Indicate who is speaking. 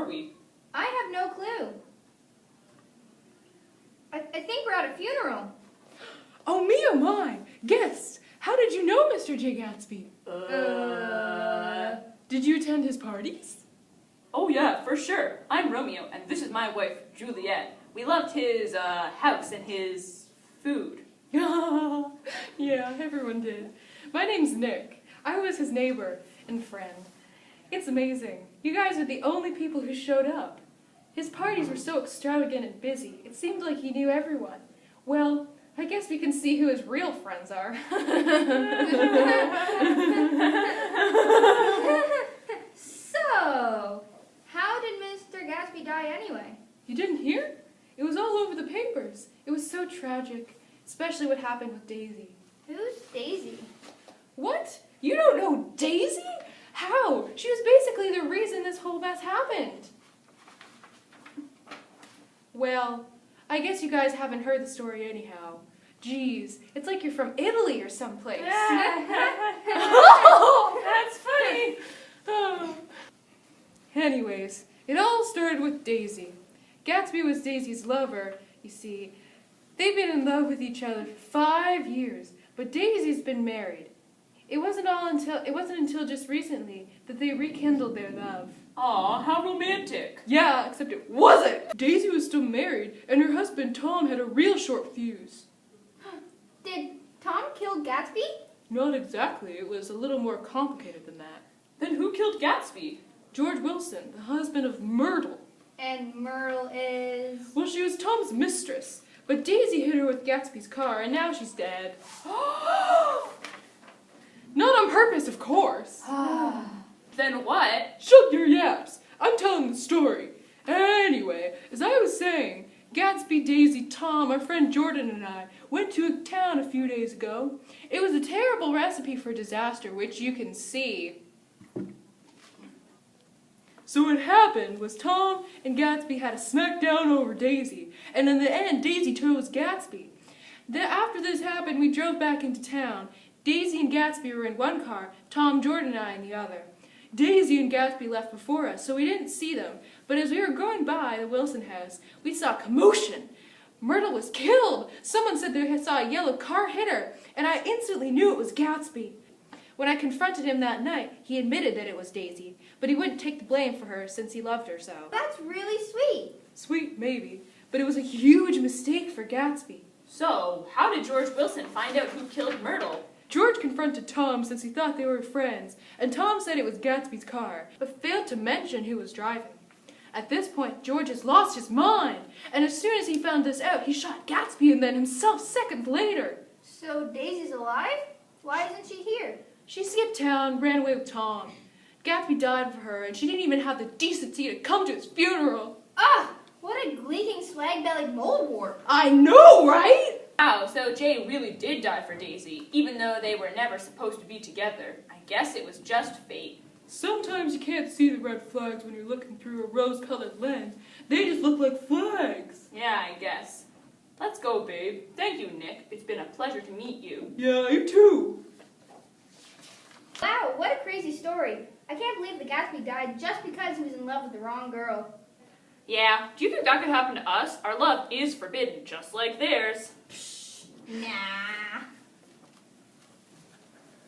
Speaker 1: are we?
Speaker 2: I have no clue. I think we're at a funeral.
Speaker 3: Oh, me oh my! Guests! How did you know Mr. J. Gatsby? Did you attend his parties?
Speaker 1: Oh yeah, for sure. I'm Romeo, and this is my wife, Juliet. We loved his house and his food.
Speaker 3: Yeah, everyone did. My name's Nick. I was his neighbor and friend. It's amazing. You guys are the only people who showed up. His parties were so extravagant and busy, it seemed like he knew everyone. Well, I guess we can see who his real friends are.
Speaker 2: So, how did Mr. Gatsby die anyway?
Speaker 3: You didn't hear? It was all over the papers. It was so tragic, especially what happened with Daisy.
Speaker 2: Who's Daisy?
Speaker 3: What? You don't know Daisy? How? She was basically the reason this whole mess happened. Well, I guess you guys haven't heard the story anyhow. Geez, it's like you're from Italy or someplace.
Speaker 1: Oh, that's funny.
Speaker 3: Oh. Anyways, it all started with Daisy. Gatsby was Daisy's lover, you see. They've been in love with each other for 5 years, but Daisy's been married. It wasn't until just recently that they rekindled their love.
Speaker 1: Aw, how romantic.
Speaker 3: Yeah, except it wasn't. Daisy was still married, and her husband Tom had a real short fuse.
Speaker 2: Did Tom kill Gatsby?
Speaker 3: Not exactly. It was a little more complicated than that.
Speaker 1: Then who killed Gatsby?
Speaker 3: George Wilson, the husband of Myrtle.
Speaker 2: And Myrtle is...
Speaker 3: Well, she was Tom's mistress, but Daisy hit her with Gatsby's car, and now she's dead. Not on purpose, of course.
Speaker 1: Then what?
Speaker 3: Shut your yaps. I'm telling the story. Anyway, as I was saying, Gatsby, Daisy, Tom, our friend Jordan, and I went to a town a few days ago. It was a terrible recipe for disaster, which you can see. So what happened was Tom and Gatsby had a smackdown over Daisy, and in the end, Daisy chose Gatsby. After this happened, we drove back into town. Daisy and Gatsby were in one car, Tom, Jordan, and I in the other. Daisy and Gatsby left before us, so we didn't see them, but as we were going by the Wilson house, we saw commotion. Myrtle was killed. Someone said they saw a yellow car hit her, and I instantly knew it was Gatsby. When I confronted him that night, he admitted that it was Daisy, but he wouldn't take the blame for her since he loved her so.
Speaker 2: That's really sweet.
Speaker 3: Sweet, maybe, but it was a huge mistake for Gatsby.
Speaker 1: So, how did George Wilson find out who killed Myrtle?
Speaker 3: George confronted Tom since he thought they were friends, and Tom said it was Gatsby's car, but failed to mention who was driving. At this point, George has lost his mind, and as soon as he found this out, he shot Gatsby and then himself seconds later.
Speaker 2: So Daisy's alive? Why isn't she here?
Speaker 3: She skipped town, ran away with Tom. Gatsby died for her, and she didn't even have the decency to come to his funeral.
Speaker 2: Ah! What a gleeking slag-bellied moldwarp.
Speaker 3: I know, right?
Speaker 1: Wow, so Jay really did die for Daisy, even though they were never supposed to be together. I guess it was just fate.
Speaker 3: Sometimes you can't see the red flags when you're looking through a rose-colored lens. They just look like flags.
Speaker 1: Yeah, I guess. Let's go, babe. Thank you, Nick. It's been a pleasure to meet you.
Speaker 3: Yeah, you too.
Speaker 2: Wow, what a crazy story. I can't believe that Gatsby died just because he was in love with the wrong girl.
Speaker 1: Yeah, do you think that could happen to us? Our love is forbidden, just like theirs.
Speaker 2: Nah.